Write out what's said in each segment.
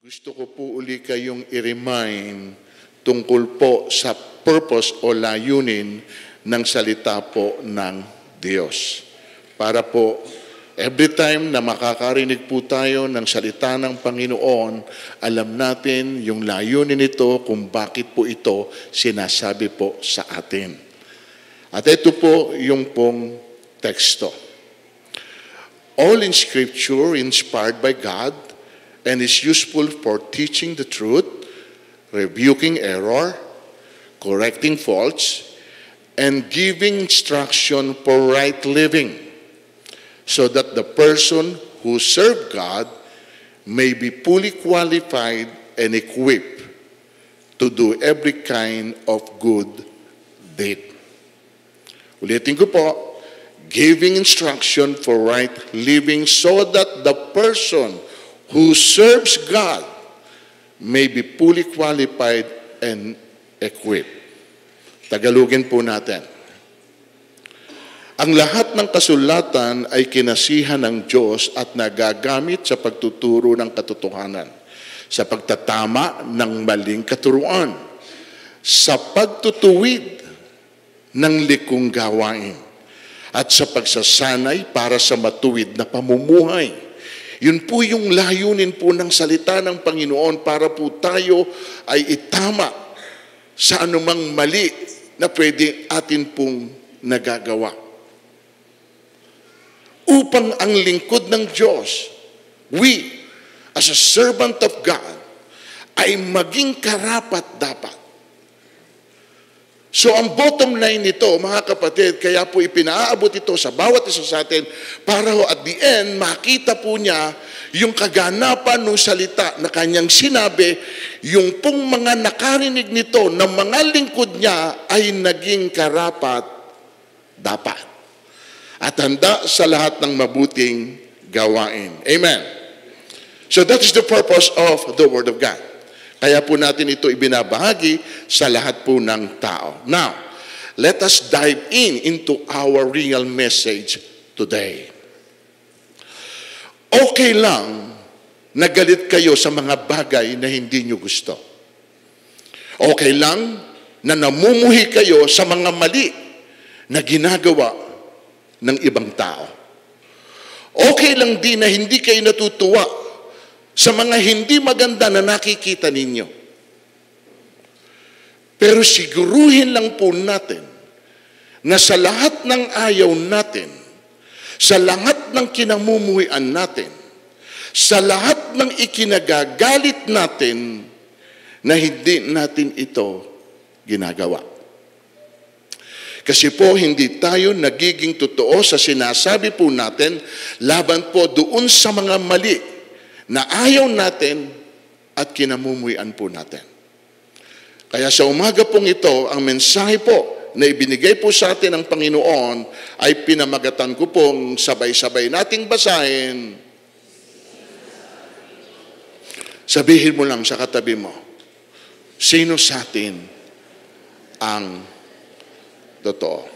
Gusto ko po uli kayong i-remind tungkol po sa purpose o layunin ng salita po ng Diyos. Para po, every time na makakarinig po tayo ng salita ng Panginoon, alam natin yung layunin nito kung bakit po ito sinasabi po sa atin. At ito po yung pong teksto. All in Scripture inspired by God and is useful for teaching the truth, rebuking error, correcting faults, and giving instruction for right living, so that the person who serves God may be fully qualified and equipped to do every kind of good deed. Ulitin ko po, giving instruction for right living so that the person who serves God may be fully qualified and equipped. Tagalogin po natin. Ang lahat ng kasulatan ay kinasihan ng Diyos at nagagamit sa pagtuturo ng katotohanan, sa pagtatama ng maling katuruan, sa pagtutuwid ng likong gawain, at sa pagsasanay para sa matuwid na pamumuhay. Yun po yung layunin po ng salita ng Panginoon para po tayo ay itama sa anumang mali na pwede atin pong nagagawa. Upang ang lingkod ng Diyos, we, as a servant of God, ay maging karapat-dapat. So ang bottom line nito, mga kapatid, kaya po ipinaabot ito sa bawat isa sa atin para at the end, makita po niya yung kaganapan ng salita na kanyang sinabi, yung pong mga nakarinig nito ng mga lingkod niya ay naging karapat-dapat. At handa sa lahat ng mabuting gawain. Amen. So that is the purpose of the Word of God. Kaya po natin ito ibinabahagi sa lahat po ng tao. Now, let us dive into our real message today. Okay lang na galit kayo sa mga bagay na hindi nyo gusto. Okay lang na namumuhi kayo sa mga mali na ginagawa ng ibang tao. Okay lang din na hindi kayo natutuwa sa mga hindi maganda na nakikita ninyo. Pero siguruhin lang po natin na sa lahat ng ayaw natin, sa lahat ng kinamumuhian natin, sa lahat ng ikinagagalit natin, na hindi natin ito ginagawa. Kasi po hindi tayo nagiging totoo sa sinasabi po natin laban po doon sa mga mali na ayaw natin at kinamumuhian po natin. Kaya sa umaga pong ito, ang mensahe po na ibinigay po sa atin ng Panginoon ay pinamagatan ko pong sabay-sabay nating basahin. Sabihin mo lang sa katabi mo, sino sa atin ang totoo?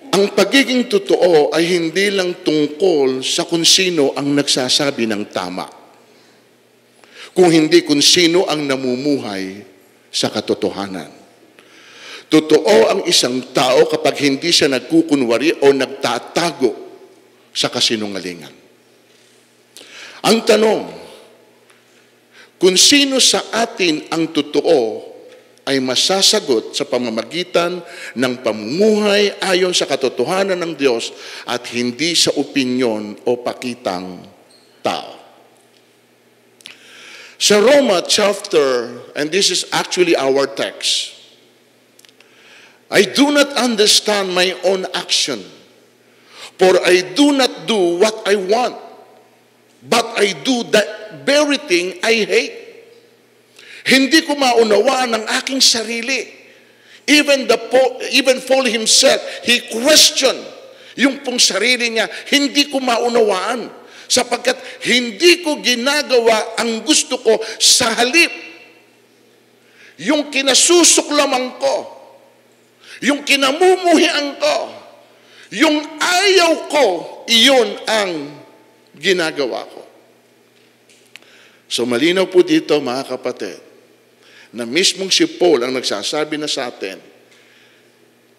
Ang pagiging totoo ay hindi lang tungkol sa kung sino ang nagsasabi ng tama, kung hindi kung sino ang namumuhay sa katotohanan. Totoo ang isang tao kapag hindi siya nagkukunwari o nagtatago sa kasinungalingan. Ang tanong, kung sino sa atin ang totoo ay masasagot sa pamamagitan ng pamumuhay ayon sa katotohanan ng Diyos at hindi sa opinyon o pakitang tao. Sa Roma chapter, and this is actually our text, I do not understand my own action, for I do not do what I want, but I do the very thing I hate. Hindi ko maunawaan ang aking sarili. Even Paul himself, he questioned yung pong sarili niya. Hindi ko maunawaan sapagkat hindi ko ginagawa ang gusto ko, sa halip yung kinasusuklaman ko, yung kinamumuhian ko, yung ayaw ko, iyon ang ginagawa ko. So malinaw po dito, mga kapatid, na mismong si Paul ang nagsasabi na sa atin,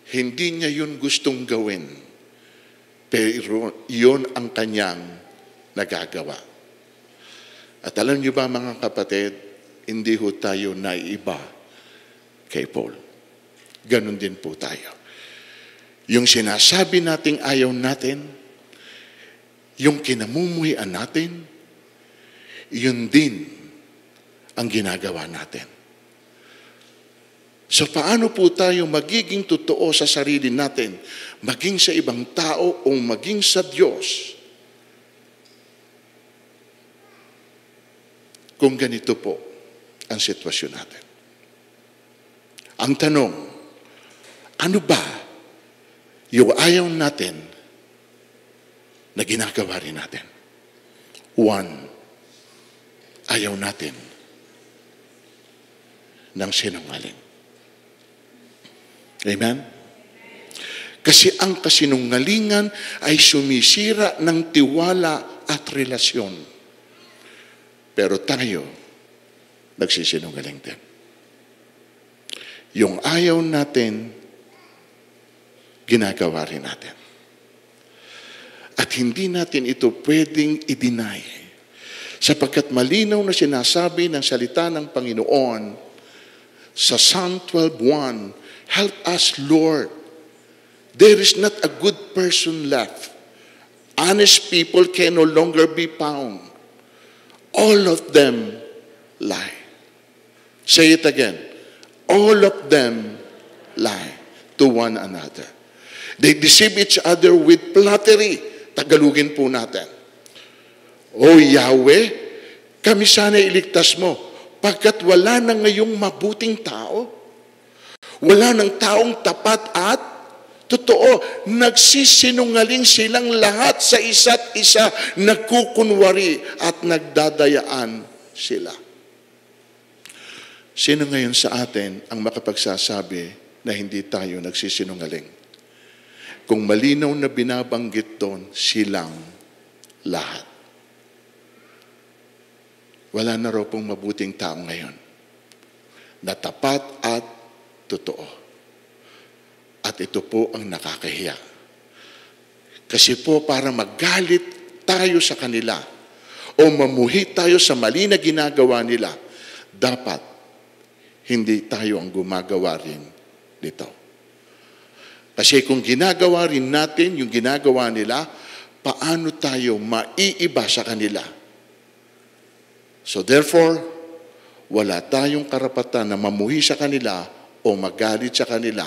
hindi niya yun gustong gawin, pero yun ang kanyang nagagawa. At alam niyo ba, mga kapatid, hindi ho tayo naiiba kay Paul. Ganon din po tayo. Yung sinasabi nating ayaw natin, yung kinamumuhian natin, yun din ang ginagawa natin. So paano po tayo magiging totoo sa sarili natin, maging sa ibang tao o maging sa Diyos, kung ganito po ang sitwasyon natin? Ang tanong, ano ba yung ayaw natin na ginagawa rin natin? One, ayaw natin ng sinungaling. Amen? Kasi ang kasinungalingan ay sumisira ng tiwala at relasyon. Pero tayo, nagsisinungaling din. Yung ayaw natin, ginagawa rin natin. At hindi natin ito pwedeng i-deny. Sapagkat malinaw na sinasabi ng salita ng Panginoon sa Psalm 12:1, help us, Lord. There is not a good person left. Honest people can no longer be found. All of them lie. Say it again. All of them lie to one another. They deceive each other with flattery. Tagalugin po natin. O Yahweh, kami sana iligtas mo, pagkat wala na ngayong mabuting tao. Wala ng taong tapat at totoo. Nagsisinungaling silang lahat sa isa't isa, nagkukunwari at nagdadayaan sila. Sino ngayon sa atin ang makapagsasabi na hindi tayo nagsisinungaling? Kung malinaw na binabanggit doon, silang lahat. Wala na raw pong mabuting tao ngayon na tapat at totoo. At ito po ang nakakahiya. Kasi po para magalit tayo sa kanila o mamuhi tayo sa mali na ginagawa nila, dapat hindi tayo ang gumagawa rin nito. Kasi kung ginagawa rin natin yung ginagawa nila, paano tayo maiiba sa kanila? So therefore, wala tayong karapatan na mamuhi sa kanila o magalit sa kanila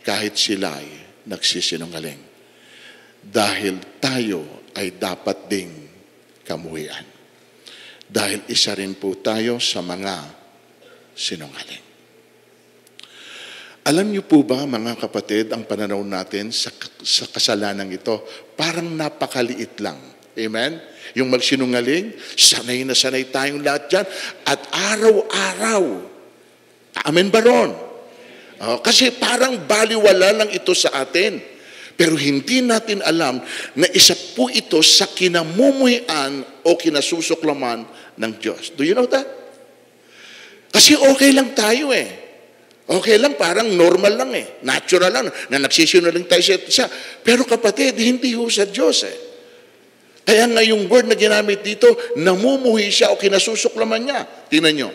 kahit sila ay nagsisinungaling. Dahil tayo ay dapat ding kamuhian. Dahil isa rin po tayo sa mga sinungaling. Alam niyo po ba, mga kapatid, ang pananaw natin sa kasalanan ito, parang napakaliit lang. Amen? Yung magsinungaling, sanay na sanay tayong lahat dyan. At araw-araw, amen ba ron? Kasi parang baliwala lang ito sa atin. Pero hindi natin alam na isa po ito sa kinamumuhian o kinasusuklaman ng Diyos. Do you know that? Kasi okay lang tayo eh. Okay lang, parang normal lang eh. Natural lang na nagsisinungaling tayo sa isa. Pero kapatid, hindi ho sa Diyos eh. Kaya nga yung word na ginamit dito, namumuhi siya o kinasusuklaman niya. Tingnan nyo.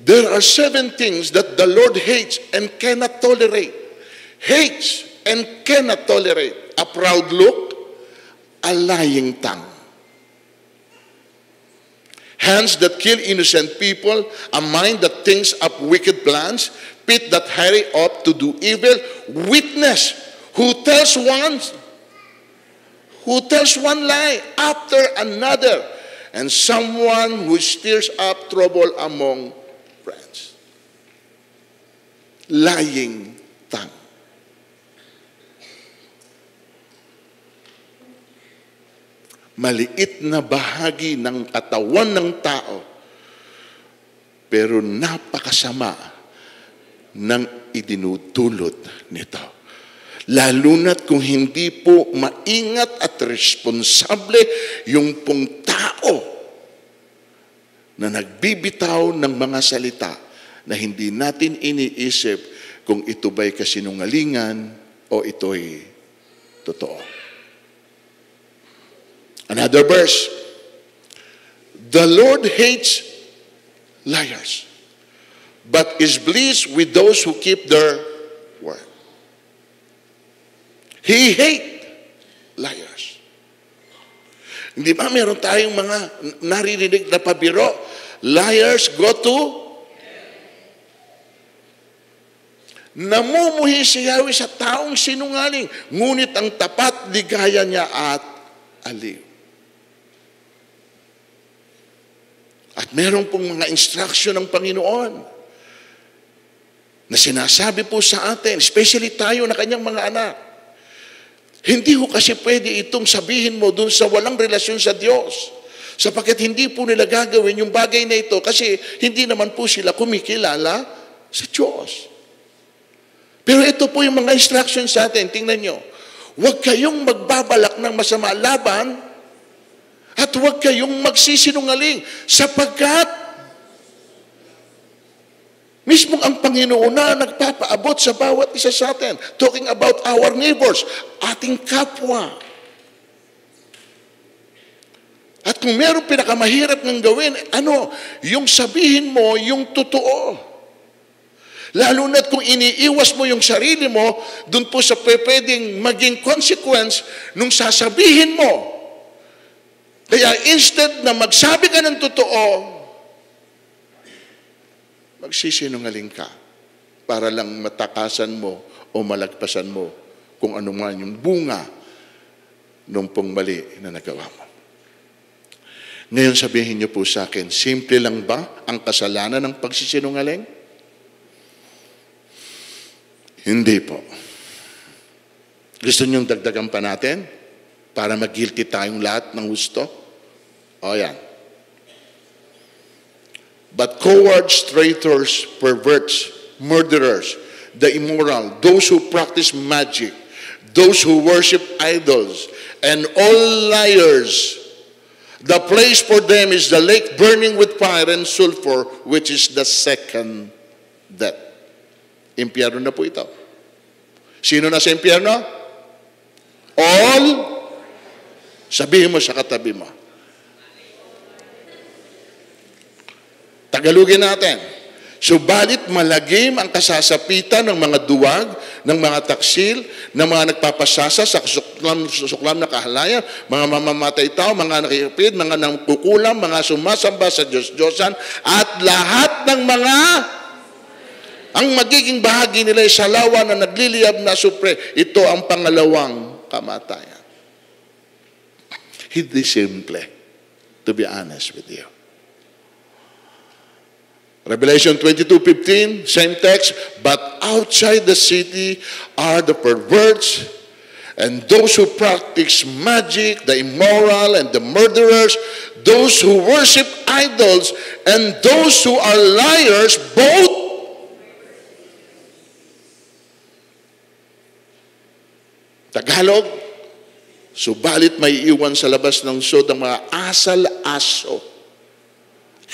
There are 7 things that the Lord hates and cannot tolerate. Hates and cannot tolerate. A proud look, a lying tongue. Hands that kill innocent people, a mind that thinks up wicked plans, feet that hurry up to do evil, witness who tells one lie after another, and someone who stirs up trouble among friends. Lying tongue. Maliit na bahagi ng katawan ng tao, pero napakasama ng idinudulot nito. Lalo na't kung hindi po maingat at responsable yung pong tao na nagbibitaw ng mga salita na hindi natin iniisip kung ito ba'y kasinungalingan o ito'y totoo. Another verse, the Lord hates liars, but is pleased with those who keep their word. He hates liars. Hindi ba meron tayong mga naririnig na pabiro? Liars go to namumuhi si Yahweh sa taong sinungaling, ngunit ang tapat, ligaya niya at aliw. At meron pong mga instruction ng Panginoon na sinasabi po sa atin, especially tayo na kanyang mga anak. Hindi ko kasi pwede itong sabihin mo dun sa walang relasyon sa Diyos. Sapagkat hindi po nila gagawin yung bagay na ito kasi hindi naman po sila kumikilala sa Diyos. Pero ito po yung mga instructions sa atin. Tingnan nyo. Huwag kayong magbabalak ng masama laban at huwag kayong magsisinungaling sapagkat mismo ang Panginoon na nagpapaabot sa bawat isa sa atin. Talking about our neighbors, ating kapwa. At kung meron pinakamahirap ng gawin, yung sabihin mo yung totoo. Lalo na't kung iniiwas mo yung sarili mo, dun po sa pwedeng maging consequence nung sasabihin mo. Kaya instead na magsabi ka ng totoo, magsisinungaling ka para lang matakasan mo o malagpasan mo kung ano man yung bunga nung pong mali na nagawa mo. Ngayon sabihin niyo po sa akin, simple lang ba ang kasalanan ng pagsisinungaling? Hindi po. Gusto niyong dagdagan pa natin para mag-guilty tayong lahat ng gusto? O yan. But cowards, traitors, perverts, murderers, the immoral, those who practice magic, those who worship idols, and all liars, the place for them is the lake burning with fire and sulfur, which is the second death. Impyerno na po ito. Sino na sa impyerno? All. Sabihin mo sa katabi mo. Tagalogin natin. Subalit malagim ang kasasapitan ng mga duwag, ng mga taksil, ng mga nagpapasasa sa suklam na kahalayan, mga mamamatay tao, mga nakikipid, mga nangkukulam, mga sumasamba sa Diyos-Diyosan, at lahat ng mga ang magiging bahagi nila ay salawa na nagliliyab na supre. Ito ang pangalawang kamatayan. Hindi simple, to be honest with you. Revelation 22:15, same text, but outside the city are the perverts and those who practice magic, the immoral and the murderers, those who worship idols, and those who are liars, both. Tagalog, subalit may iwan sa labas ng sod ang mga asal-aso.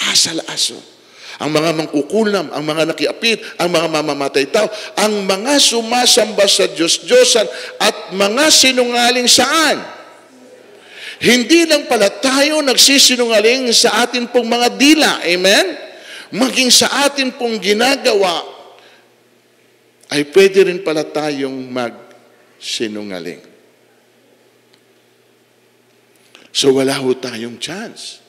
Asal-aso. Ang mga mangkukulam, ang mga nakiapit, ang mga mamamatay tao, ang mga sumasamba sa Diyos-Diyosan at mga sinungaling saan? Hindi lang pala tayo nagsisinungaling sa atin pong mga dila. Amen? Maging sa atin pong ginagawa ay pwede rin pala tayong magsinungaling. So wala ho tayong chance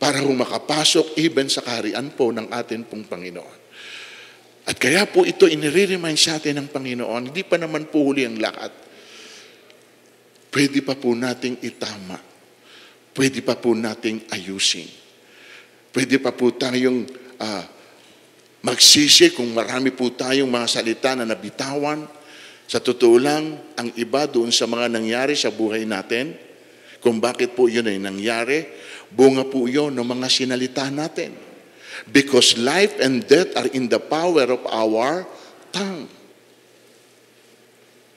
para makapasok even sa kaharian po ng atin pong Panginoon. At kaya po ito inire-remind sa atin ng Panginoon, hindi pa naman po huli ang lahat. Pwede pa po nating itama. Pwede pa po nating ayusin. Pwede pa po tayong magsisi kung marami po tayong mga salita na nabitawan. Sa totoo lang, ang iba doon sa mga nangyari sa buhay natin, kung bakit po yun ay nangyari, bunga po yun ng mga sinalita natin. Because life and death are in the power of our tongue.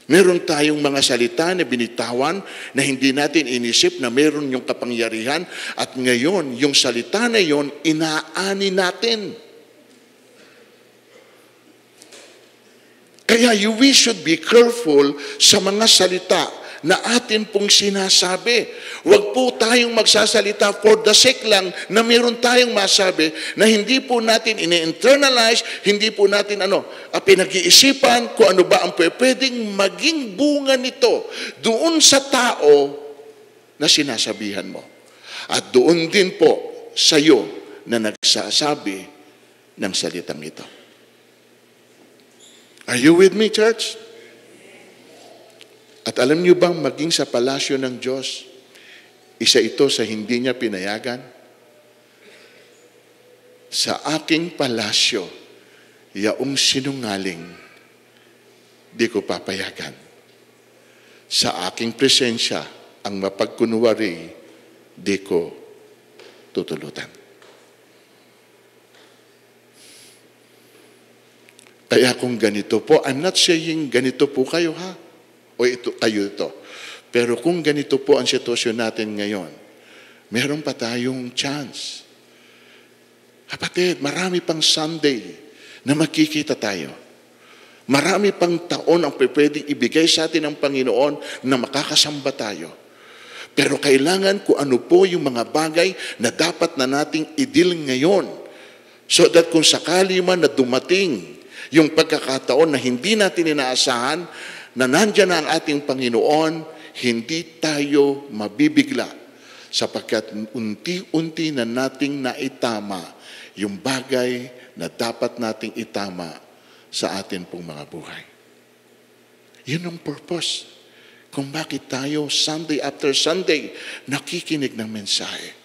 Meron tayong mga salita na binitawan na hindi natin inisip na meron yung kapangyarihan at ngayon, yung salita na yon inaani natin. Kaya we should be careful sa mga salita na atin pong sinasabi. Huwag po tayong magsasalita for the sake lang na meron tayong masabi na hindi po natin ini-internalize, hindi po natin pinag-iisipan kung ano ba ang pwedeng maging bunga nito doon sa tao na sinasabihan mo. At doon din po sa iyo na nagsasabi ng salitang ito. Are you with me, church? At alam niyo bang maging sa palasyo ng Diyos, isa ito sa hindi niya pinayagan? Sa aking palasyo, yaong sinungaling, di ko papayagan. Sa aking presensya, ang mapagkunwari, di ko tutulutan. Kaya kung ganito po, I'm not saying ganito po kayo ha, o ito, kayo ito. Pero kung ganito po ang sitwasyon natin ngayon, meron pa tayong chance. Kapatid, marami pang Sunday na makikita tayo. Marami pang taon ang pwedeng ibigay sa atin ng Panginoon na makakasamba tayo. Pero kailangan kung ano po yung mga bagay na dapat na nating i-deal ngayon. So that kung sakali man na dumating yung pagkakataon na hindi natin inaasahan, na nandyan na ang ating Panginoon, hindi tayo mabibigla sapagkat unti-unti na nating naitama yung bagay na dapat nating itama sa atin pong mga buhay. Yun ang purpose kung bakit tayo Sunday after Sunday nakikinig ng mensahe.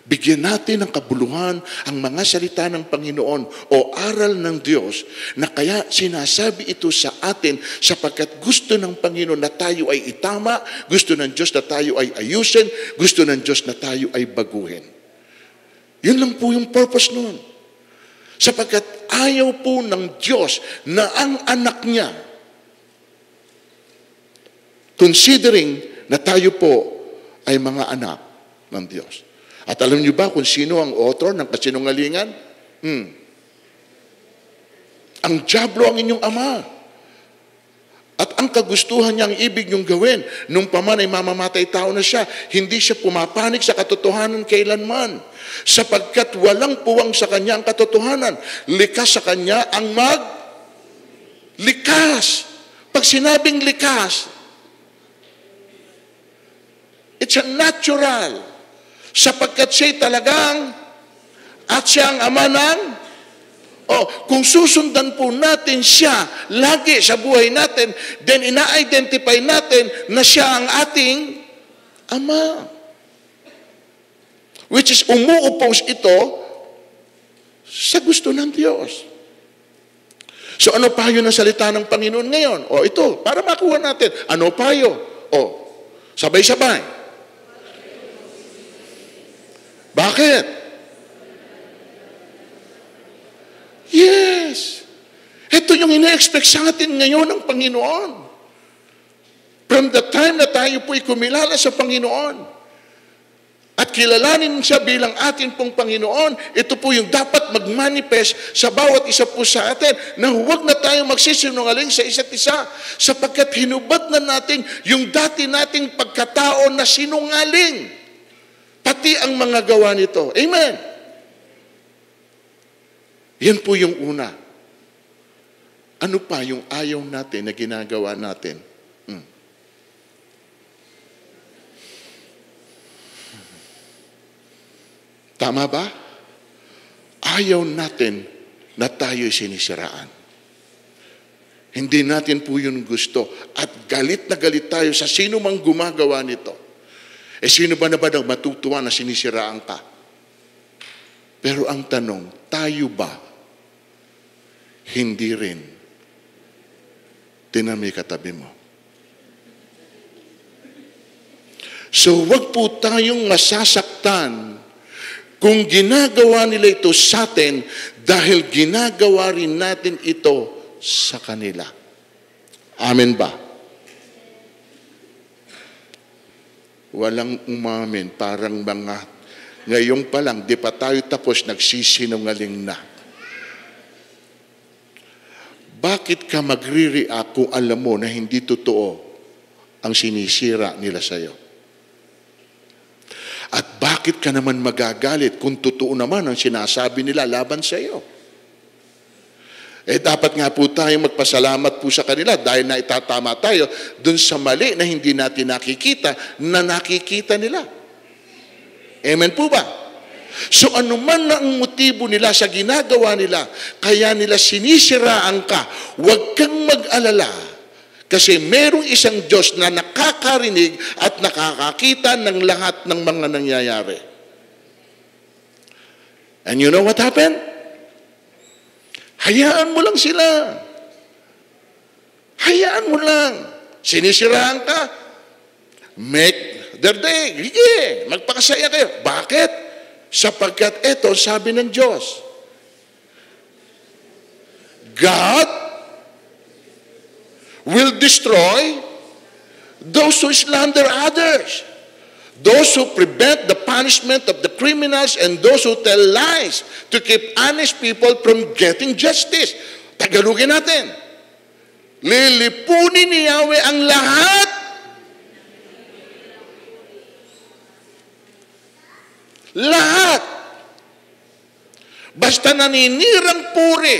Bigyan natin ng kabuluhan ang mga salita ng Panginoon o aral ng Diyos na kaya sinasabi ito sa atin sapagkat gusto ng Panginoon na tayo ay itama, gusto ng Diyos na tayo ay ayusin, gusto ng Diyos na tayo ay baguhin. Yun lang po yung purpose nun. Sapagkat ayaw po ng Diyos na ang anak niya, considering na tayo po ay mga anak ng Diyos. At alam niyo ba kung sino ang author ng kasinungalingan? Ang diablo ang inyong ama. At ang kagustuhan niya, ang ibig niyong gawin, nung paman ay mamamatay tao na siya, hindi siya pumapanig sa katotohanan kailanman. Sapagkat walang puwang sa kanya ang katotohanan. Likas sa kanya ang likas. Pag sinabing likas, it's a natural. Sapagkat siya'y talagang at siya ang ama ng kung susundan po natin siya lagi sa buhay natin, then ina-identify natin na siya ang ating ama. Which is umuupos ito sa gusto ng Diyos. So ano payo ng salita ng Panginoon ngayon? Ito, para makuha natin. Ano payo? Sabay-sabay. Bakit? Yes. Ito yung ina-expect sa atin ngayon ng Panginoon. From the time na tayo po'y kumilala sa Panginoon at kilalanin siya bilang atin pong Panginoon, ito po yung dapat mag-manifest sa bawat isa po sa atin na huwag na tayo magsisinungaling sa isa't isa sapagkat hinubad na natin yung dati nating pagkatao na sinungaling. Pati ang mga gawa nito. Amen. Yan po yung una. Ano pa yung ayaw natin na ginagawa natin? Tama ba? Ayaw natin na tayo'y sinisiraan. Hindi natin po yun gusto. At galit na galit tayo sa sino mang gumagawa nito. Sino ba matutuwa na sinisiraan ka? Pero ang tanong, tayo ba hindi rin tinami katabi mo? So wag po tayong masasaktan kung ginagawa nila ito sa atin dahil ginagawa rin natin ito sa kanila. Amen ba? walang umamin, parang mga ngayon pa lang, di pa tayo tapos, nagsisinungaling na. Bakit ka magre-react kung alam mo na hindi totoo ang sinisira nila sa'yo? At bakit ka naman magagalit kung totoo naman ang sinasabi nila laban sa'yo? Dapat nga po tayo magpasalamat po sa kanila dahil na itatama tayo dun sa mali na hindi natin nakikita na nakikita nila. Amen po ba? So ano man ang motibo nila sa ginagawa nila, kaya nila sinisiraan ka, huwag kang mag-alala. Kasi merong isang Diyos na nakakarinig at nakakakita ng lahat ng mga nangyayari. And you know what happened? Hayaan mo lang sila. Hayaan mo lang. Sinisiraan ka, make their day. Sige, magpakasaya kayo. Bakit? Sapagkat ito, sabi ng Diyos, God will destroy those who slander others, those who prevent the punishment of the criminals, and those who tell lies to keep honest people from getting justice. Tagalogin natin. Lilipunin ni Yahweh ang lahat lahat. Basta naninirang puri,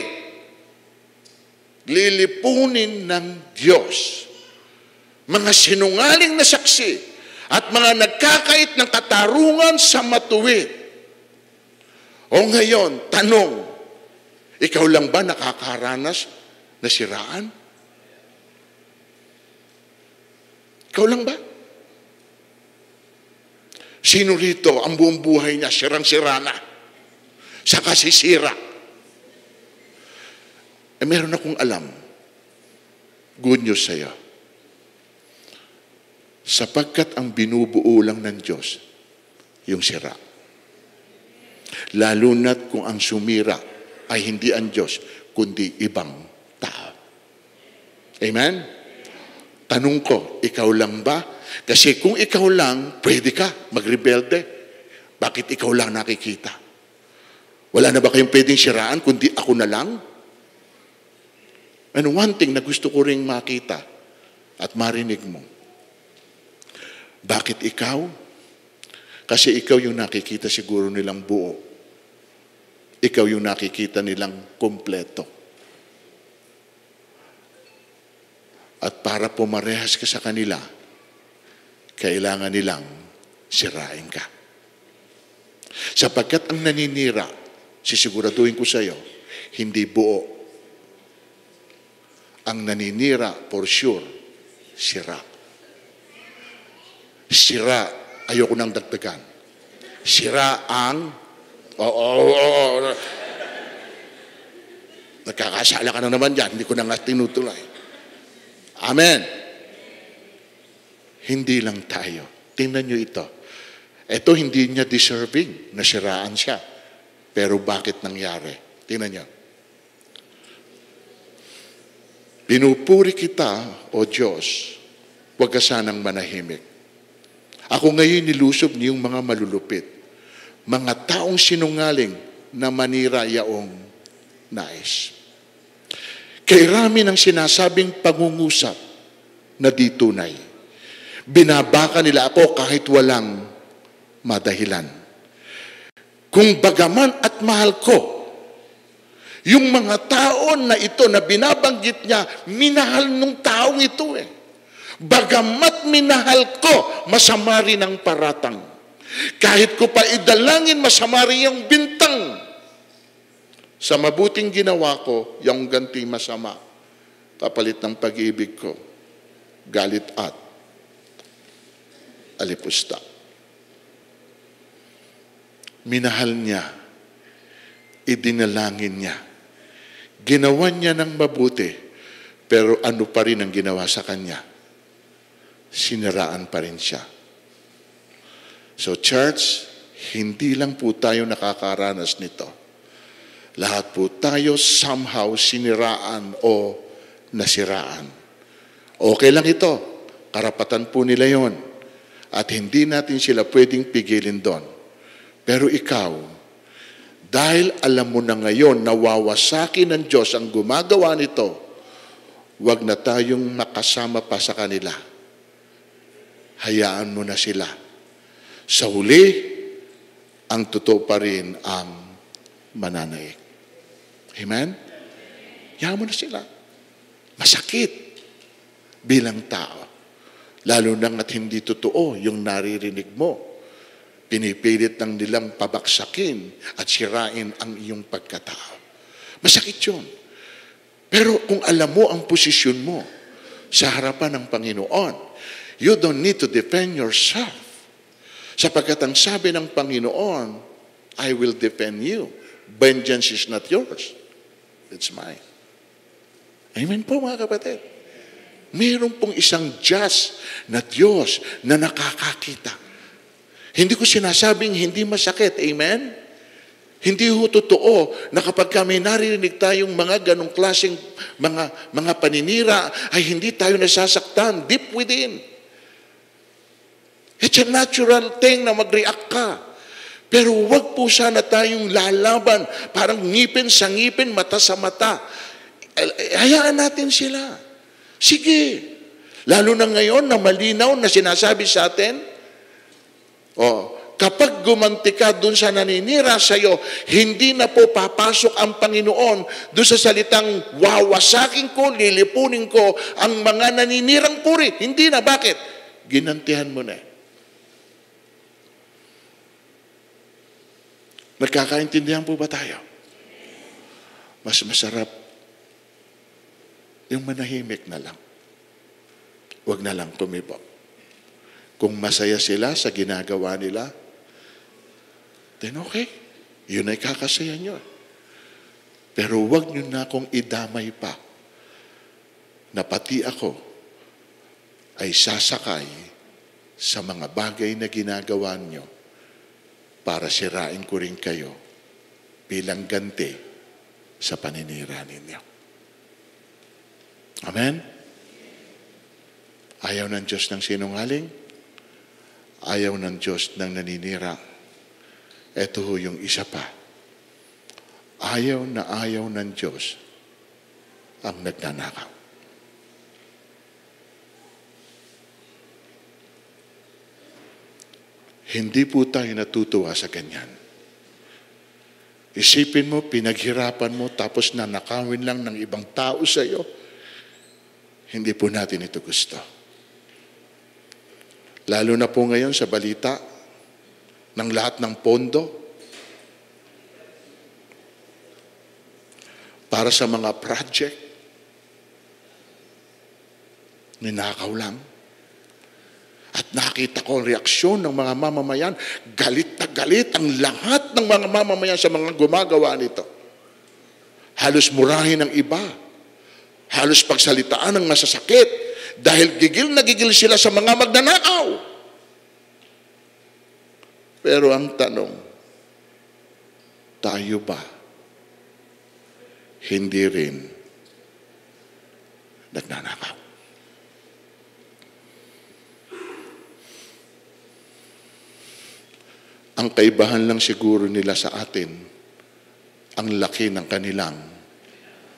lilipunin ng Diyos. Mga sinungaling na saksi at mga nagkakait ng katarungan sa matuwid. O ngayon, tanong, ikaw lang ba nakakaranas na siraan? Ikaw lang ba? Sino rito ang buong buhay niya sirang-sira na? Sa kasisira. Meron akong alam. Good news sa'yo. Sapagkat ang binubuo lang ng Diyos, yung sira. Lalo na't kung ang sumira ay hindi ang Diyos, kundi ibang tao. Amen? Tanong ko, ikaw lang ba? Kasi kung ikaw lang, pwede ka magrebelde. Bakit ikaw lang nakikita? Wala na ba kayong pwedeng siraan kundi ako na lang? And one thing na gusto ko ring makita at marinig mo. Bakit ikaw? Kasi ikaw yung nakikita siguro nilang buo. Ikaw yung nakikita nilang kompleto. At para pumarehas ka sa kanila, kailangan nilang sirain ka. Sapagkat ang naninira, sisiguraduhin ko sa iyo, hindi buo. Ang naninira, for sure, sira. Sira, ayoko nang dagdagan. Sira ang, nagkakasala ka na naman dyan, hindi ko na nga tinutuloy. Amen. Hindi lang tayo. Tingnan nyo ito. Ito hindi niya deserving, nasiraan siya. Pero bakit nangyari? Tingnan nyo. Pinupuri kita, O Diyos, huwag ka sanang manahimik. Ako ngayon nilusob niyong mga malulupit, mga taong sinungaling na manira yaong nais. Kay rami ng sinasabing pangungusap na di tunay. Binabaka nila ako kahit walang madahilan. Kung bagaman at mahal ko, yung mga tao na ito na binabanggit niya, minahal nung taong ito eh. Bagamat minahal ko, masama rin ang paratang. Kahit ko pa idalangin, masama rin ang bintang. Sa mabuting ginawa ko, yung ganti masama. Kapalit ng pag-ibig ko, galit at alipusta. Minahal niya, idinalangin niya, ginawa niya ng mabuti, pero ano pa rin ang ginawa sa kanya? Siniraan pa rin siya. So church, hindi lang po tayo nakakaranas nito. Lahat po tayo somehow siniraan o nasiraan. Okay lang ito. Karapatan po nila yon. At hindi natin sila pwedeng pigilin doon. Pero ikaw, dahil alam mo na ngayon na wawasakin ng Diyos ang gumagawa nito, huwag na tayong makasama pa sa kanila. Hayaan mo na sila. Sa huli, ang totoo pa rin ang mananaig. Amen? Hayaan mo na sila. Masakit bilang tao. Lalo na at hindi totoo yung naririnig mo. Pinipilit ng nilang pabaksakin at sirain ang iyong pagkatao. Masakit yun. Pero kung alam mo ang posisyon mo sa harapan ng Panginoon, you don't need to defend yourself. Sapagkat ang sabi ng Panginoon, I will defend you. Vengeance is not yours. It's mine. Amen po mga kapatid. Mayroon pong isang just na Diyos na nakakakita. Hindi ko sinasabing hindi masakit. Amen? Hindi ho totoo na kapag kami naririnig tayong mga ganong klaseng mga paninira, ay hindi tayo nasasaktan deep within. It's a natural thing na mag-react ka. Pero wag po sana tayong lalaban, parang ngipin sa ngipin, mata sa mata. Hayaan natin sila. Sige. Lalo na ngayon na malinaw na sinasabi sa atin, kapag gumanti ka dun sa naninira sa iyo, hindi na po papasok ang Panginoon dun sa salitang wawasakin ko, lilipunin ko ang mga naninirang puri. Hindi na. Bakit? Ginantihan mo na. Nagkakaintindihan po ba tayo? Mas masarap yung manahimik na lang. Huwag na lang tumibok. Kung masaya sila sa ginagawa nila, then okay. Yun ay kakasaya nyo. Pero huwag nyo na akong idamay pa na pati ako ay sasakay sa mga bagay na ginagawa nyo para sirain ko rin kayo bilang ganti sa paninira ninyo. Amen? Ayaw ng Diyos ng sinungaling. Ayaw ng Diyos ng naninira. Ito ho yung isa pa. Ayaw ng Diyos ang nagnanakaw. Hindi po tayo natutuwa sa ganyan. Isipin mo, pinaghirapan mo, tapos nanakawin lang ng ibang tao sa iyo. Hindi po natin ito gusto. Lalo na po ngayon sa balita ng lahat ng pondo para sa mga project, ninakaw lang. At nakita ko ang reaksyon ng mga mamamayan, galit na galit ang lahat ng mga mamamayan sa mga gumagawa nito. Halos murahin ng iba. Halos pagsalitaan ng masasakit dahil gigil na gigil sila sa mga magnanakaw. Pero ang tanong, tayo ba hindi rin nagnanakaw? Ang kaibahan lang siguro nila sa atin, ang laki ng kanilang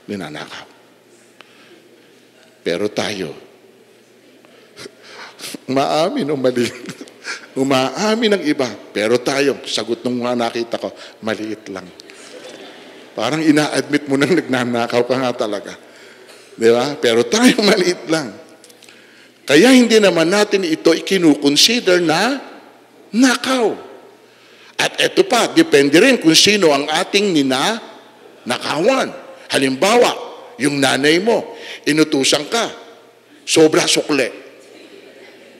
ninanakaw. Pero tayo, umaamin o mali. Umaamin ng iba. Pero tayo, sagot nung mga nakita ko, maliit lang. Parang ina-admit mo nang nagnanakaw ka nga talaga. Di ba? Pero tayo maliit lang. Kaya hindi naman natin ito ikinukonsider na nakaw. At ito pa, depende rin kung sino ang ating ninanakawan. Halimbawa, yung nanay mo, inutusan ka, sobra sukle.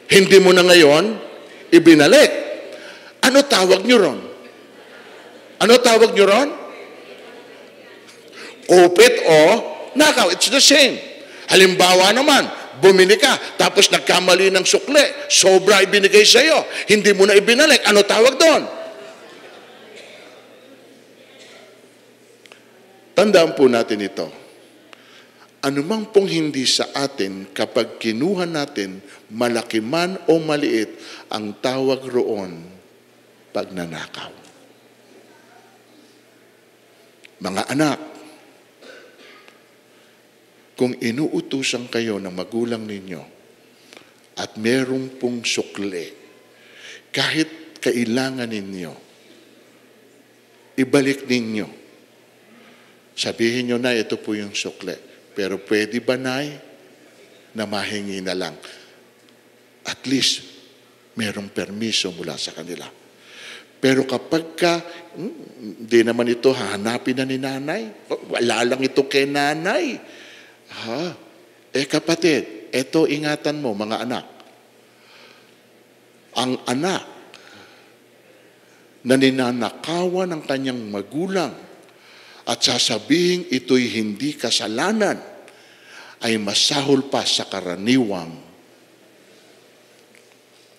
Hindi mo na ngayon ibinalik. Ano tawag nyo ron? Ano tawag nyo ron? Kupit o nakaw. It's the same. Halimbawa naman, bumili ka, tapos nagkamali ng sukle, sobra ibinigay sa iyo, hindi mo na ibinalik. Ano tawag doon? Tandaan po natin ito. anumang pong hindi sa atin, kapag kinuha natin, malaki man o maliit, ang tawag roon, pagnanakaw. Mga anak, kung inuutusan kayo ng magulang ninyo at merong pong sukli, kahit kailangan ninyo, ibalik ninyo. Sabihin nyo na, ito po yung sukli. Pero pwede ba, Nay, na mahingi na lang? At least, merong permiso mula sa kanila. Pero kapag hindi naman ito hahanapin na ni nanay, wala lang ito kay nanay. Kapatid, ito ingatan mo, mga anak. Ang anak na ninanakawan ng kanyang magulang at sasabihin ito'y hindi kasalanan, ay masahol pa sa karaniwang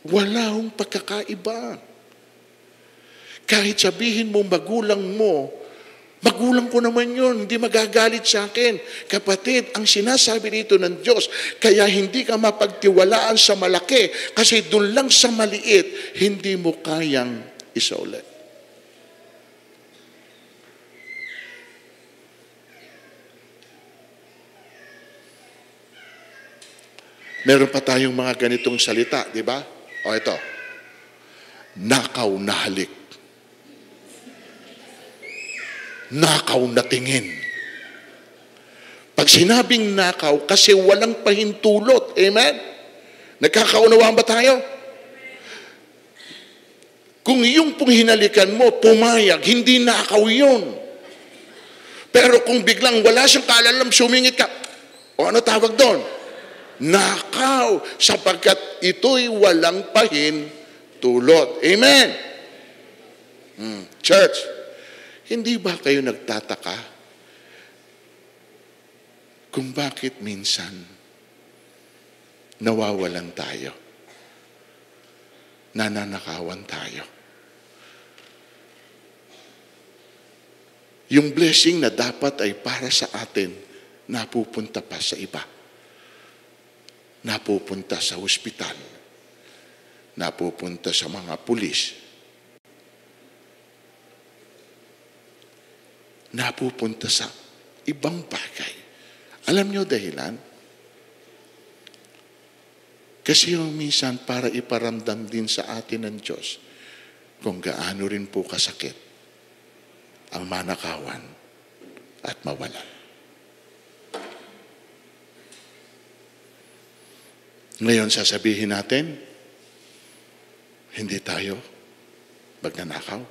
wala hong pagkakaiba. Kahit sabihin mo magulang mo, magulang ko naman yun, hindi magagalit sa akin. Kapatid, ang sinasabi dito ng Diyos, kaya hindi ka mapagtiwalaan sa malaki, kasi doon lang sa maliit, hindi mo kayang isaulit. Meron pa tayong mga ganitong salita, di ba? O ito, nakaw na halik. Nakaw na tingin. Pag sinabing nakaw, kasi walang pahintulot. Amen? Nagkakaunawaan ba tayo? Kung yung pong hinalikan mo, pumayag, hindi nakaw yun. Pero kung biglang wala siyang kaalalam, sumingit ka, o ano tawag doon? Nakaw, sapagkat ito'y walang pahintulot. Amen? Church, hindi ba kayo nagtataka kung bakit minsan nawawalan tayo, nananakawan tayo? Yung blessing na dapat ay para sa atin, napupunta pa sa iba. Napupunta sa ospital. Napupunta sa mga pulis. Napupunta sa ibang bagay. Alam niyo dahilan? Kasi yung minsan para iparamdam din sa atin ng Diyos kung gaano rin po kasakit ang manakawan at mawalan. Ngayon sasabihin natin, hindi tayo magnanakaw.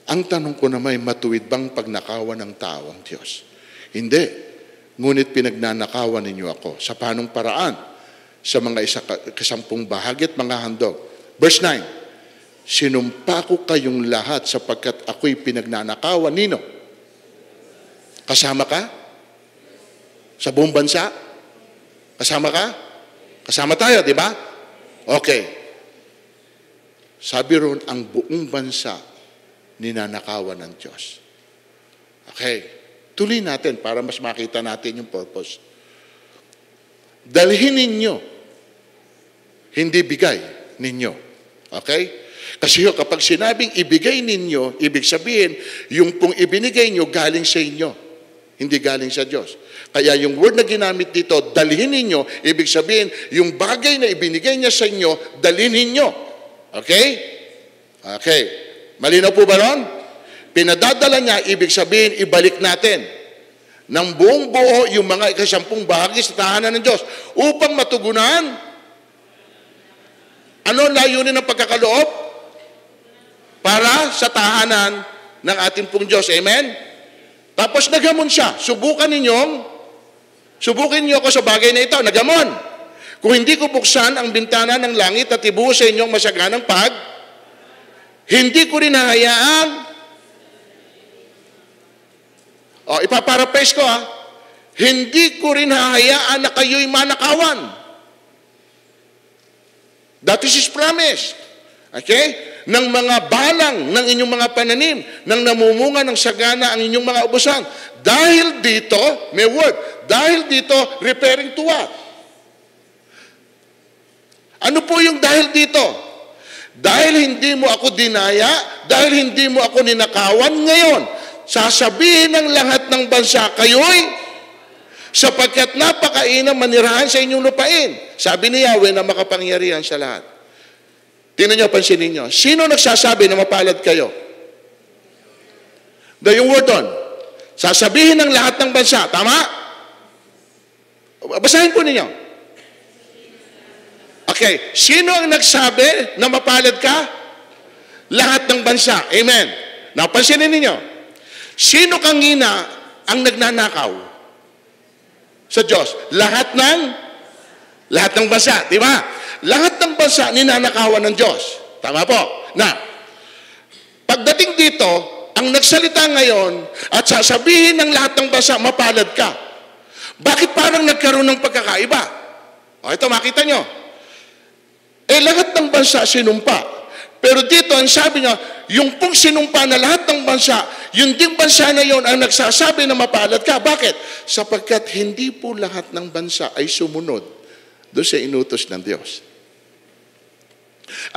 Ang tanong ko naman, matuwid bang pagnakawan ng tao ang Diyos? Hindi. Ngunit pinagnanakawan ninyo ako. Sa panong paraan? Sa mga kasampung bahagi at mga handog. Verse 9, sinumpa ko kayong lahat sapagkat ako'y pinagnanakawan nino. Kasama ka? Sa buong bansa? Kasama ka? Kasama tayo, di ba? Okay. Sabi ron, ang buong bansa ninanakawan ng Diyos. Okay. Tuloy natin para mas makita natin yung purpose. Dalhin ninyo, hindi bigay ninyo. Okay? Kasi kapag sinabing ibigay ninyo, ibig sabihin, yung pong ibinigay nyo galing sa inyo, hindi galing sa Diyos. Kaya yung word na ginamit dito, dalhin ninyo, ibig sabihin, yung bagay na ibinigay niya sa inyo, dalhin ninyo. Okay? Okay. Malinaw po ba ron? Pinadadala niya, ibig sabihin, ibalik natin ng buong buo yung mga ikasampung bahagi sa tahanan ng Diyos upang matugunan. Ano layunin ng pagkakaloob? Para sa tahanan ng ating pong Diyos. Amen? Tapos nagamon siya. Subukin niyo ako sa bagay na ito. Nagamon. Kung hindi ko buksan ang bintana ng langit at ibuhos sa inyong masaganang hindi ko rin hahayaan. Ipaparaphrase ko hindi ko rin hahayaan na kayo'y manakawan. That is His promise. Okay? Ng mga gumalang ng inyong mga pananim, nang namumunga ng sagana ang inyong mga ubusan. Dahil dito, may word, dahil dito, referring to what? Ano po yung dahil dito? Dahil hindi mo ako dinaya, dahil hindi mo ako ninakawan, ngayon, sasabihin ng lahat ng bansa, kayo'y sapagkat napakainam manirahan sa inyong lupain. Sabi ni Yahweh na makapangyarihan sa lahat. Tingnan nyo, pansinin nyo. Sino nagsasabi na mapalad kayo? Yung word on. Sasabihin ng lahat ng bansa. Tama? Basahin po ninyo. Okay. Sino ang nagsabi na mapalad ka? Lahat ng bansa. Amen. Now, pansinin ninyo. Sino kangina ang nagnanakaw sa Diyos? Lahat ng bansa, di ba? Lahat ng bansa ninanakawan ng Diyos. Tama po. Na, pagdating dito, ang nagsalita ngayon at sasabihin ng lahat ng bansa, mapalad ka. Bakit parang nagkaroon ng pagkakaiba? O ito, makita nyo. Lahat ng bansa sinumpa. Pero dito, ang sabi niya, yung pong sinumpa na lahat ng bansa, yung ding bansa na yon ang nagsasabi na mapalad ka. Bakit? Sapagkat hindi po lahat ng bansa ay sumunod doon sa inutos ng Diyos.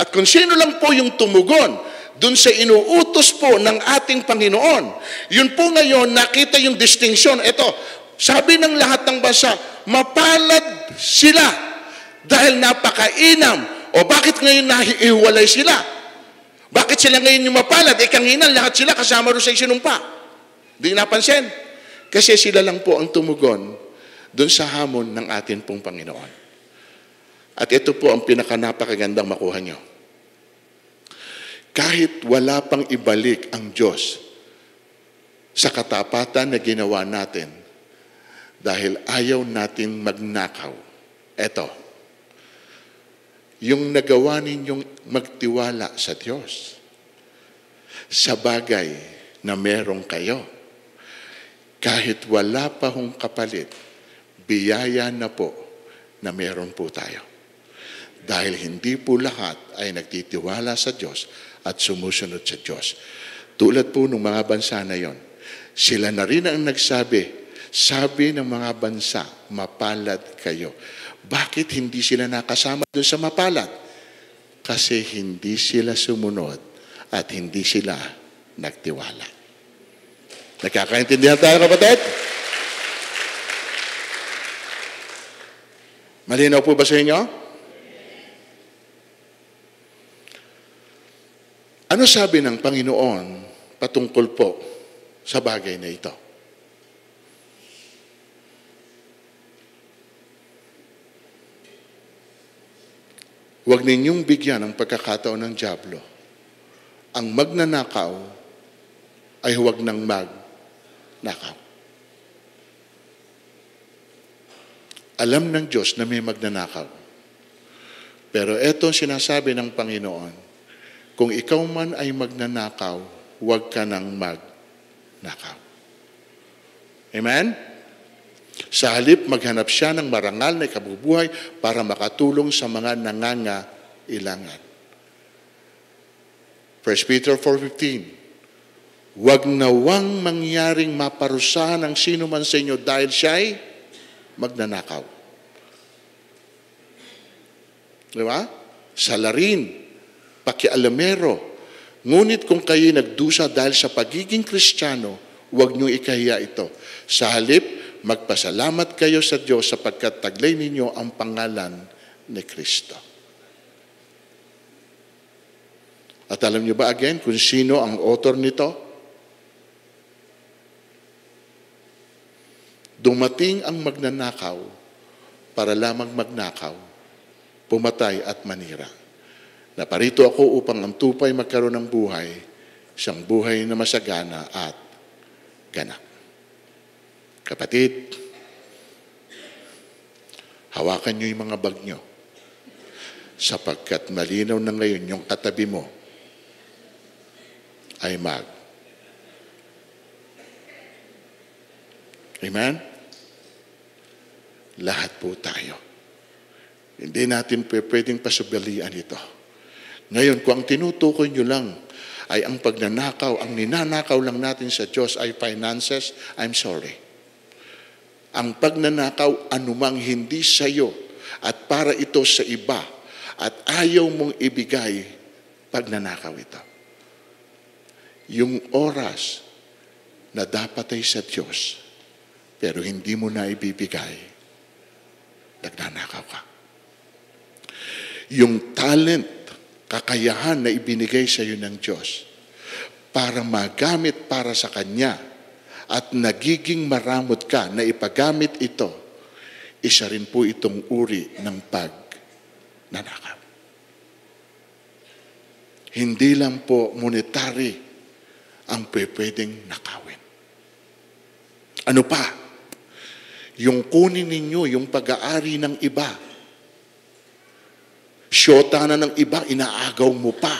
At kung sino lang po yung tumugon doon sa inuutos po ng ating Panginoon, yun po ngayon nakita yung distinction. Ito, sabi ng lahat ng bansa, mapalad sila dahil napakainam. O bakit ngayon nahihiwalay sila? Bakit sila ngayon yung mapalad? Kanginan, lahat sila kasama rin sa isinumpa. Di napansin? Kasi sila lang po ang tumugon doon sa hamon ng atin pong Panginoon. At ito po ang pinakanapakagandang makuha nyo. Kahit wala pang ibalik ang Diyos sa katapatan na ginawa natin dahil ayaw natin magnakaw. Ito, yung nagawa ninyong magtiwala sa Diyos sa bagay na meron kayo. Kahit wala pa hong kapalit, biyaya na po na meron po tayo. Dahil hindi po lahat ay nagtitiwala sa Diyos at sumusunod sa Diyos. Tulad po ng mga bansa na yon, sila na rin ang nagsabi, sabi ng mga bansa, mapalad kayo. Bakit hindi sila nakasama doon sa mapalad? Kasi hindi sila sumunod at hindi sila nagtiwala. Nagkakaintindihan tayo, kapatid? Malinaw po ba sa inyo? Ano sabi ng Panginoon patungkol po sa bagay na ito? Huwag ninyong bigyan ng pagkakataon ng dyablo. Ang magnanakaw ay huwag nang magnakaw. Alam ng Diyos na may magnanakaw. Pero eto sinasabi ng Panginoon, kung ikaw man ay magnanakaw, huwag ka nang magnakaw. Amen? Sa halip, maghanap siya ng marangal na ikabubuhay para makatulong sa mga nangangailangan. 1 Peter 4:15, huwag nawang mangyaring maparusahan ang sino man sa inyo dahil siya'y magnanakaw. Diba? Salarin, pakialamero. Ngunit kung kayo nagdusa dahil sa pagiging Kristiyano, huwag niyo ikahiya ito. Sa halip, magpasalamat kayo sa Diyos sapagkat taglay ninyo ang pangalan ni Kristo. At alam niyo ba again kung sino ang author nito? Dumating ang magnanakaw para lamang magnakaw, pumatay at manira. Naparito ako upang ang tupay magkaroon ng buhay, isang buhay na masagana at ganap. Kapatid, hawakan niyo yung mga bag niyo sapagkat malinaw na ngayon yung katabi mo ay Amen? Lahat po tayo. Hindi natin pwedeng pasubalian ito. Ngayon, kung ang tinutukoy nyo lang ay ang pagnanakaw, ang ninanakaw lang natin sa Diyos ay finances, I'm sorry. Ang pagnanakaw, anumang hindi sa iyo at para ito sa iba at ayaw mong ibigay, pagnanakaw ito. Yung oras na dapat ay sa Diyos, pero hindi mo na ibibigay, nagnanakaw ka. Yung talent, kakayahan na ibinigay sa iyo ng Diyos para magamit para sa Kanya at nagiging maramot ka na ipagamit ito, isa rin po itong uri ng pagnanakaw. Hindi lang po monetary ang pwedeng nakawin. Ano pa? Yung kunin ninyo, yung pag-aari ng iba. Syota na ng iba, inaagaw mo pa.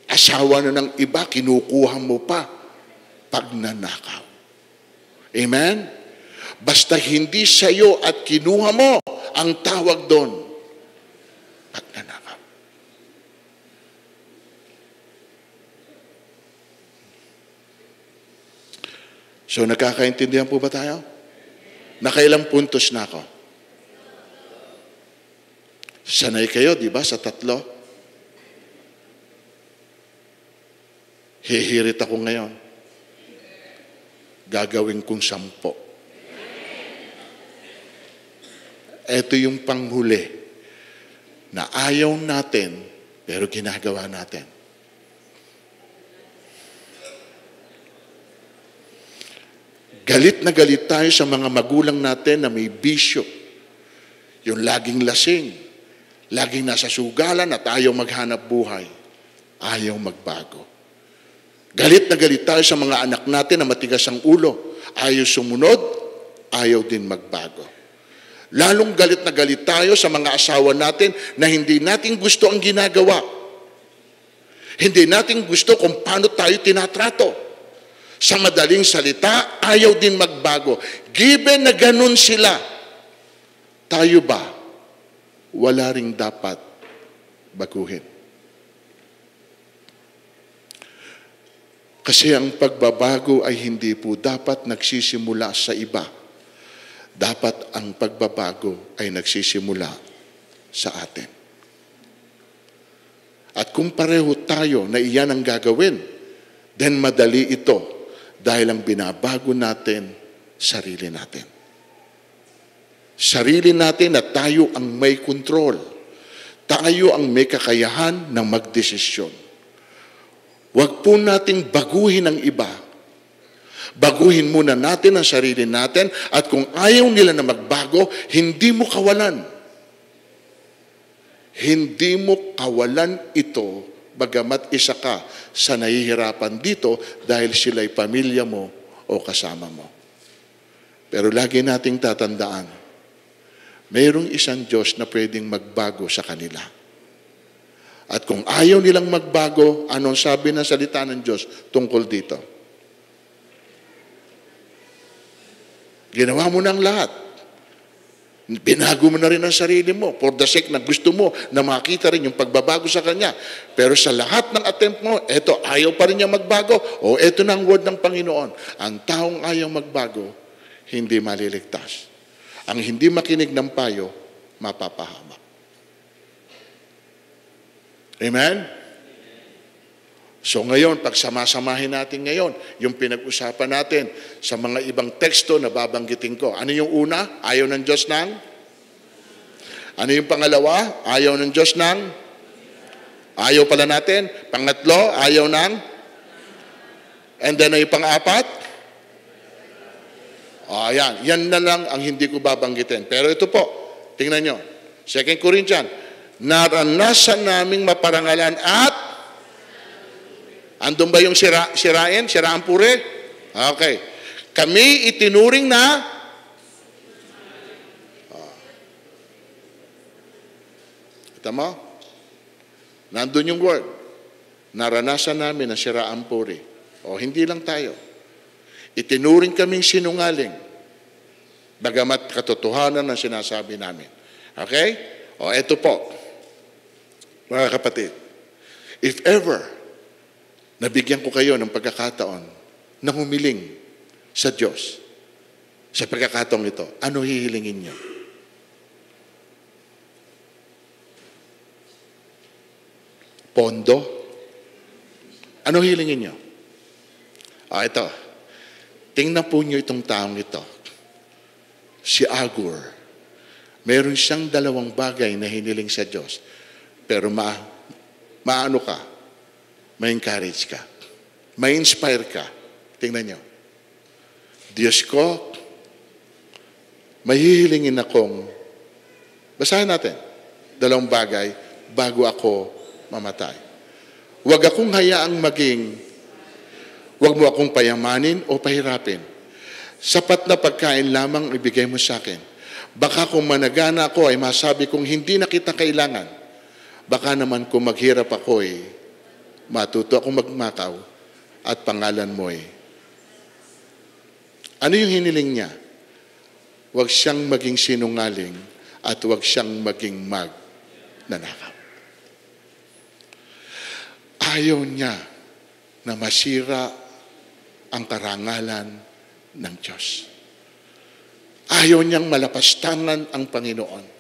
Asawa na ng iba, kinukuha mo pa. Pagnanakaw. Amen? Basta hindi sa iyo at kinuha mo, ang tawag doon, pagnanakaw. So, nakakaintindihan po ba tayo? Nakailang puntos na ako? Sanay kayo, di ba, sa 3? Hihirit ako ngayon. Gagawin kong 10. Ito yung panghuli na ayaw natin, pero ginagawa natin. Galit na galit tayo sa mga magulang natin na may bisyo. Yung laging lasing, laging nasa sugalan at ayaw maghanap buhay. Ayaw magbago. Galit na galit tayo sa mga anak natin na matigas ang ulo. Ayaw sumunod, ayaw din magbago. Lalong galit na galit tayo sa mga asawa natin na hindi natin gusto ang ginagawa. Hindi natin gusto kung paano tayo tinatrato. Sa madaling salita, ayaw din magbago. Given na ganun sila, tayo ba, wala ring dapat baguhin? Kasi ang pagbabago ay hindi po dapat nagsisimula sa iba. Dapat ang pagbabago ay nagsisimula sa atin. At kung pareho tayo na iyan ang gagawin, then madali ito. Dahil ang binabago natin, sarili natin. Sarili natin na tayo ang may control. Tayo ang may kakayahan ng magdesisyon. Huwag po nating baguhin ang iba. Baguhin muna natin ang sarili natin at kung ayaw nila na magbago, hindi mo kawalan. Hindi mo kawalan ito bagamat isa ka sa nahihirapan dito dahil sila'y pamilya mo o kasama mo. Pero lagi nating tatandaan, mayroong isang Diyos na pwedeng magbago sa kanila. At kung ayaw nilang magbago, anong sabi ng salita ng Diyos tungkol dito? Ginawa mo ng lahat. Binago mo na rin ang sarili mo for the sake na gusto mo na makita rin yung pagbabago sa Kanya. Pero sa lahat ng attempt mo, eto, ayaw pa rin niya magbago o eto na ang word ng Panginoon. Ang taong ayaw magbago, hindi maliligtas. Ang hindi makinig ng payo, mapapahamak. Amen? So ngayon, pag samasamahin natin ngayon, yung pinag-usapan natin sa mga ibang teksto na babanggitin ko. Ano yung una? Ayaw ng Diyos ng? Ano yung pangalawa? Ayaw ng Diyos ng? Ayaw pala natin. Pangatlo, ayaw ng? And then yung pang-apat? Ayan. Yan na lang ang hindi ko babanggitin. Pero ito po, tingnan nyo. 2 Corinthians, naranasan naming maparangalan at andun ba yung sirain? Siraan puri? Okay. Kami itinuring na ito mo? Nandun yung word. Naranasan namin na siraan puri. O hindi lang tayo. Itinuring kaming sinungaling. Bagamat katotohanan ang sinasabi namin. Okay? O eto po. Mga kapatid. If ever, nabigyan ko kayo ng pagkakataon na humiling sa Diyos, sa pagkakataong ito, ano hihilingin niyo? Pondo? Ano hilingin niyo? Ito. Tingnan po niyo itong taong ito. Si Agur. Meron siyang 2 bagay na hiniling sa Diyos. Pero maano ka? Ma-encourage ka. Ma-inspire ka. Tingnan niyo. Diyos ko, mahihilingin akong, basahin natin, 2 bagay bago ako mamatay. Huwag akong hayaang huwag mo akong payamanin o pahirapin. Sapat na pagkain lamang ibigay mo sa akin. Baka kung managana ako ay masabi kong hindi na kita kailangan. Baka naman kung maghirap ako matuto akong magmakaw at pangalan mo Ano yung hiniling niya? Huwag siyang maging sinungaling at huwag siyang maging magnanakaw. Ayaw niya na masira ang karangalan ng Diyos. Ayaw niyang malapastangan ang Panginoon.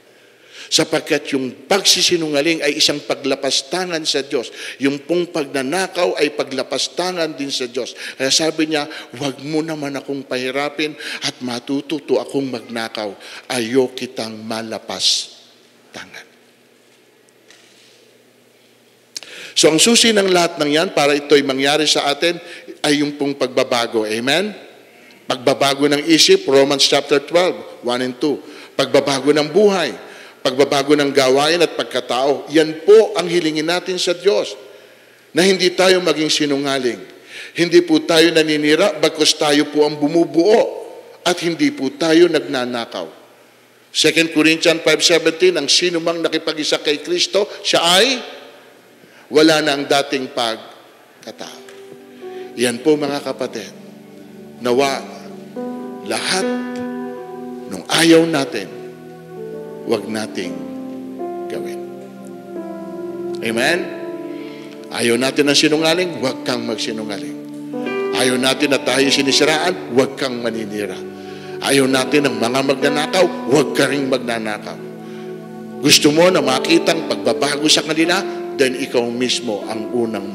Sapagkat yung pagsisinungaling ay isang paglapastangan sa Diyos. Yung pong pagnanakaw ay paglapastangan din sa Diyos. Kaya sabi niya, huwag mo naman akong pahirapin at matututo akong magnakaw. Ayaw kitang malapastangan. So ang susi ng lahat ng yan para ito'y mangyari sa atin ay yung pong pagbabago. Amen? Pagbabago ng isip, Romans chapter 12, 1 and 2. Pagbabago ng buhay, pagbabago ng gawain at pagkatao. Yan po ang hilingin natin sa Diyos. Na hindi tayo maging sinungaling. Hindi po tayo naninira, bagkus tayo po ang bumubuo. At hindi po tayo nagnanakaw. 2 Corinthians 5:17, ang sino mang nakipag-isa kay Kristo, siya ay wala na ang dating pagkatao. Yan po mga kapatid. Nawa lahat ng ayaw natin, wag nating gawin. Amen? Ayaw natin ng sinungaling, wag kang magsinungaling. Ayaw natin na tayo sinisiraan, wag kang maninira. Ayaw natin ng mga magnanakaw, wag ka ring magnanakaw. Gusto mo na makitang pagbabago sa kanila, then ikaw mismo ang unang